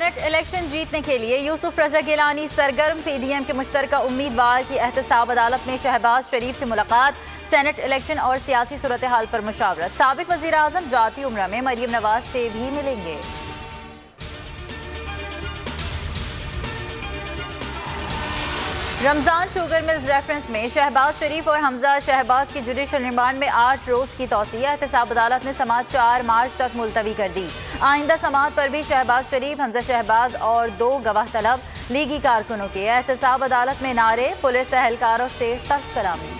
Senate election जीतने के लिए यूसुफ रजा गिलानी सरगर्म। पीडीएम के मुश्तरका उम्मीदवार की एहतसाब अदालत में शहबाज शरीफ से मुलाकात। सेनेट इलेक्शन और सियासी सूरत हाल पर मुशावरत। साबिक वजीर आजम जाती उम्र में मरियम नवाज से भी मिलेंगे। रमजान शुगर मिल्स रेफरेंस में शहबाज शरीफ और हमजा शहबाज की जुडिशल रिमांड में 8 रोज की तौसीह। एहतसाब अदालत ने समाअत 4 मार्च तक मुलतवी कर दी। आइंदा समाअत पर भी शहबाज शरीफ, हमजा शहबाज और 2 गवाह तलब लीगी कारकुनों के एहतसाब अदालत में नारे। पुलिस एहलकारों से सख्त कलामी।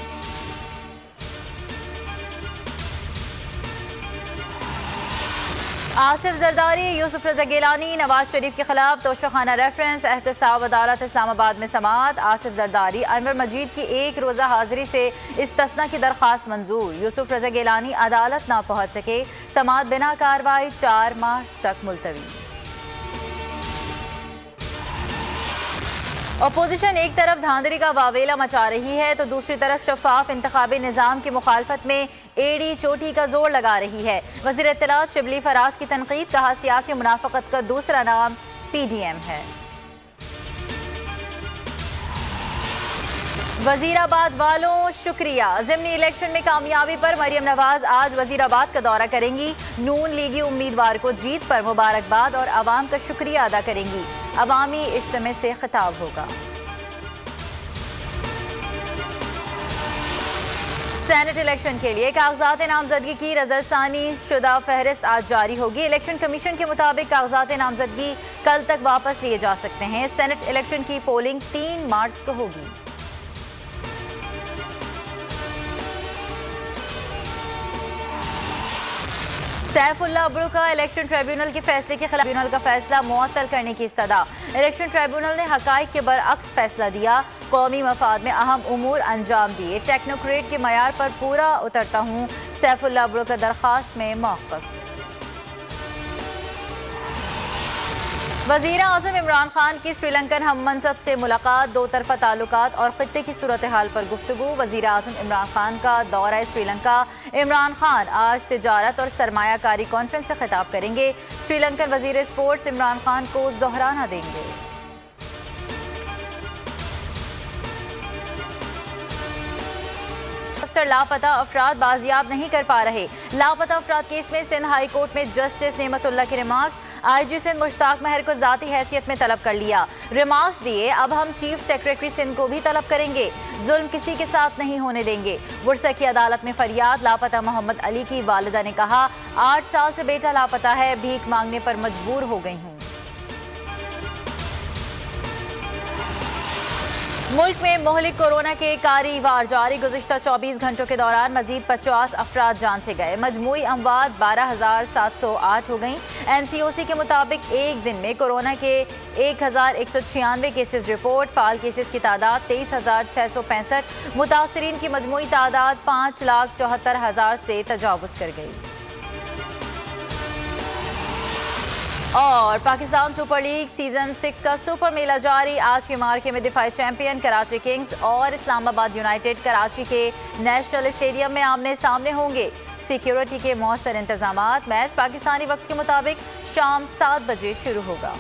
आसिफ जरदारी, यूसुफ रजा गिलानी, नवाज शरीफ के खिलाफ तोशाखाना रेफरेंस। एहतसाब अदालत इस्लामाबाद में समाअत। आसिफ जरदारी, अनवर मजीद की 1 रोज़ा हाजिरी से इस्तस्ना की दरख्वास्त मंजूर। यूसुफ रजा गिलानी अदालत ना पहुंच सके। समाअत बिना कार्रवाई 4 मार्च तक मुलतवी। अपोजिशन एक तरफ धांधली का वावेला मचा रही है तो दूसरी तरफ शफाफ इंतखाबी निज़ाम की मुखालफत में एड़ी चोटी का जोर लगा रही है। वज़ीर इत्तलात शिबली फराज की तनकीद, कहा सियासी मुनाफकत का दूसरा नाम पीडीएम है। वजीराबाद वालों शुक्रिया। ज़िमनी इलेक्शन में कामयाबी पर मरियम नवाज आज वजीराबाद का दौरा करेंगी। नून लीगी उम्मीदवार को जीत पर मुबारकबाद और आवाम का शुक्रिया अदा करेंगी। अवामी इज्तिमा से खिताब होगा। सेनेट इलेक्शन के लिए कागजात नामजदगी की नजरसानी शुदा फहरिस्त आज जारी होगी। इलेक्शन कमीशन के मुताबिक कागजात नामजदगी कल तक वापस लिए जा सकते हैं। सेनेट इलेक्शन की पोलिंग 3 मार्च को होगी। सैफुल्लाह अब्रू का इलेक्शन ट्रिब्यूनल के फैसले के खिलाफ ट्रिब्यूनल का फैसला मुअत्तल करने की इस्तदा। इलेक्शन ट्रिब्यूनल ने हकाइक के बरअक्स फैसला दिया। कौमी मफाद में अहम उमूर अंजाम दिए। टेक्नोक्रेट के मयार पर पूरा उतरता हूँ। सैफुल्लाह अब्रू का दरख्वास्त में मौक़िफ़। वज़ीर आज़म इमरान खान की श्रीलंकन हम मनसब से मुलाकात। 2 तरफ़ा ताल्लुकात और ख़ित्ते की सूरत हाल पर गुफ्तगू। वज़ीर आज़म इमरान खान का दौरा श्रीलंका। इमरान खान आज तिजारत और सरमायाकारी कॉन्फ्रेंस से खिताब करेंगे। श्रीलंकन वज़ीर स्पोर्ट्स इमरान खान को ज़ोहराना देंगे। अफसर लापता अफराद बाजियाब नहीं कर पा रहे। लापता अफराद केस में सिंध हाई कोर्ट में जस्टिस नेमतुल्लाह के रिमार्क्स। आईजी सिंध मुश्ताक महर को जाती हैसियत में तलब कर लिया। रिमार्क्स दिए, अब हम चीफ सेक्रेटरी सिंध को भी तलब करेंगे। जुल्म किसी के साथ नहीं होने देंगे। वुरसा की अदालत में फरियाद। लापता मोहम्मद अली की वालिदा ने कहा, 8 साल से बेटा लापता है, भीख मांगने पर मजबूर हो गई हूँ। मुल्क में मोहलिक कोरोना के कारी वार जारी। गुज़िश्ता 24 घंटों के दौरान मजीद 50 अफराद जान से गए। मजमूई अमवात 12,708 हो गई। NCOC के मुताबिक एक दिन में कोरोना के 1,196 केसेस रिपोर्ट। फाल केसेस की तादाद 23,665। मुतासरीन की मजमूई तादाद 5,74,000 से तजावुज़ कर गई। और पाकिस्तान सुपर लीग सीजन 6 का सुपर मेला जारी। आज के मार्के में दिफाई चैंपियन कराची किंग्स और इस्लामाबाद यूनाइटेड कराची के नेशनल स्टेडियम में आमने सामने होंगे। सिक्योरिटी के मौसर इंतजामात। मैच पाकिस्तानी वक्त के मुताबिक शाम 7 बजे शुरू होगा।